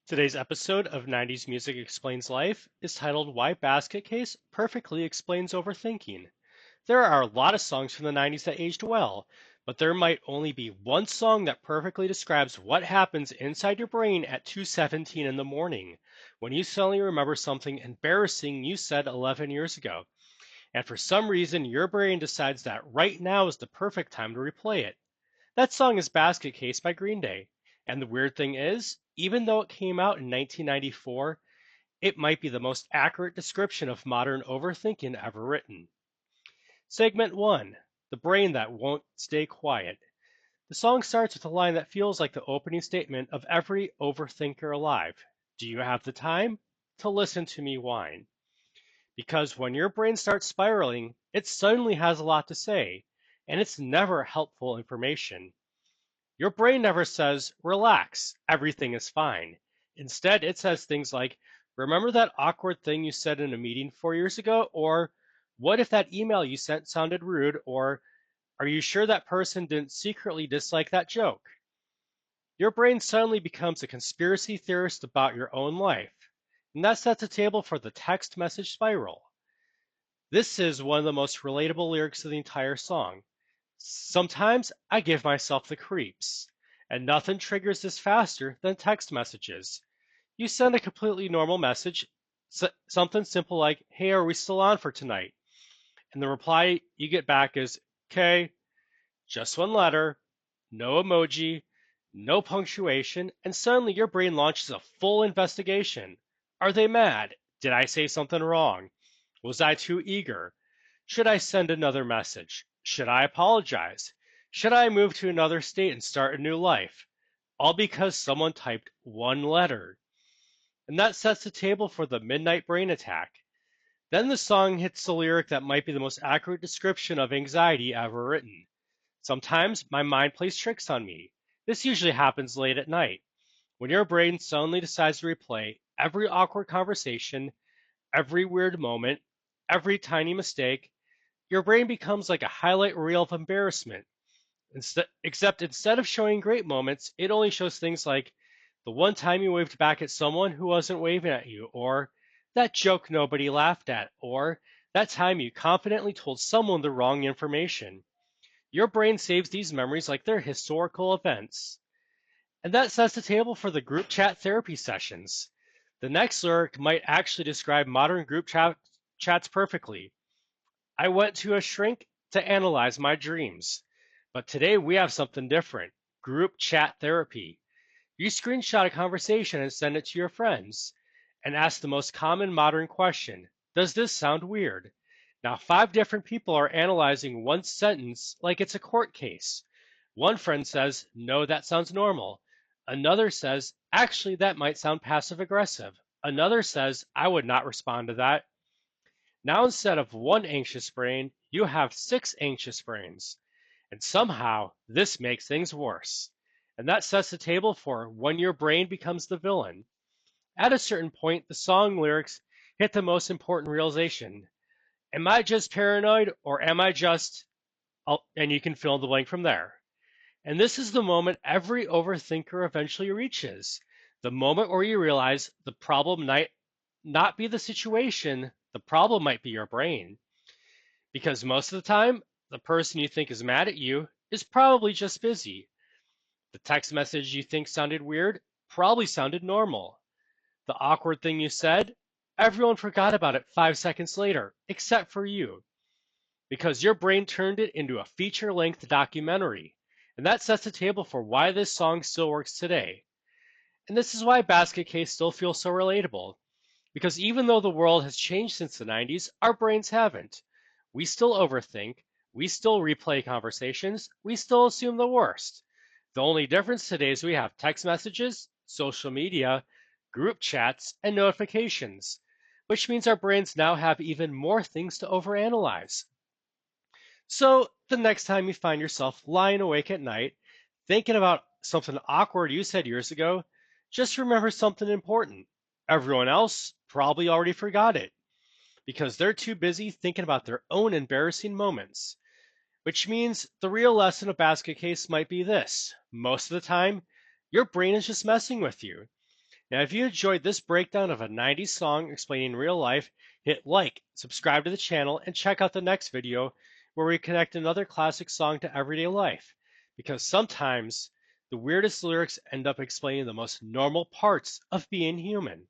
Today's episode of 90s Music Explains Life is titled Why Basket Case Perfectly Explains Overthinking. There are a lot of songs from the 90s that aged well, but there might only be one song that perfectly describes what happens inside your brain at 2:17 in the morning when you suddenly remember something embarrassing you said 11 years ago. And for some reason, your brain decides that right now is the perfect time to replay it. That song is Basket Case by Green Day. And the weird thing is, even though it came out in 1994, it might be the most accurate description of modern overthinking ever written. Segment 1: The Brain That Won't Stay Quiet. The song starts with a line that feels like the opening statement of every overthinker alive. Do you have the time to listen to me whine? Because when your brain starts spiraling, it suddenly has a lot to say, and it's never helpful information. Your brain never says, relax, everything is fine. Instead, it says things like, remember that awkward thing you said in a meeting 4 years ago? Or, what if that email you sent sounded rude? Or, are you sure that person didn't secretly dislike that joke? Your brain suddenly becomes a conspiracy theorist about your own life. And that sets the table for the text message spiral. This is one of the most relatable lyrics of the entire song. Sometimes I give myself the creeps, and nothing triggers this faster than text messages. You send a completely normal message, something simple like, hey, are we still on for tonight? And the reply you get back is, okay, just one letter, no emoji, no punctuation, and suddenly your brain launches a full investigation. Are they mad? Did I say something wrong? Was I too eager? Should I send another message? Should I apologize? Should I move to another state and start a new life? All because someone typed one letter. And that sets the table for the midnight brain attack. Then the song hits the lyric that might be the most accurate description of anxiety ever written. Sometimes my mind plays tricks on me. This usually happens late at night, when your brain suddenly decides to replay every awkward conversation, every weird moment, every tiny mistake. Your brain becomes like a highlight reel of embarrassment. Except instead of showing great moments, it only shows things like the one time you waved back at someone who wasn't waving at you, or that joke nobody laughed at, or that time you confidently told someone the wrong information. Your brain saves these memories like they're historical events. And that sets the table for the group chat therapy sessions. The next lyric might actually describe modern chats perfectly. I went to a shrink to analyze my dreams. But today we have something different: group chat therapy. You screenshot a conversation and send it to your friends and ask the most common modern question: does this sound weird? Now, five different people are analyzing one sentence like it's a court case. One friend says, no, that sounds normal. Another says, actually, that might sound passive aggressive. Another says, I would not respond to that. Now, instead of one anxious brain, you have six anxious brains. And somehow, this makes things worse. And that sets the table for when your brain becomes the villain. At a certain point, the song lyrics hit the most important realization. Am I just paranoid, or am I just, and you can fill in the blank from there. And this is the moment every overthinker eventually reaches. The moment where you realize the problem might not be the situation, the problem might be your brain. Because most of the time, the person you think is mad at you is probably just busy. The text message you think sounded weird probably sounded normal. The awkward thing you said, everyone forgot about it 5 seconds later, except for you, because your brain turned it into a feature length documentary. And that sets the table for why this song still works today. And this is why Basket Case still feels so relatable. Because even though the world has changed since the 90s, our brains haven't. We still overthink, we still replay conversations, we still assume the worst. The only difference today is we have text messages, social media, group chats, and notifications, which means our brains now have even more things to overanalyze. So the next time you find yourself lying awake at night, thinking about something awkward you said years ago, just remember something important. Everyone else probably already forgot it because they're too busy thinking about their own embarrassing moments. Which means the real lesson of Basket Case might be this: most of the time, your brain is just messing with you. Now, if you enjoyed this breakdown of a 90s song explaining real life, hit like, subscribe to the channel, and check out the next video where we connect another classic song to everyday life. Because sometimes the weirdest lyrics end up explaining the most normal parts of being human.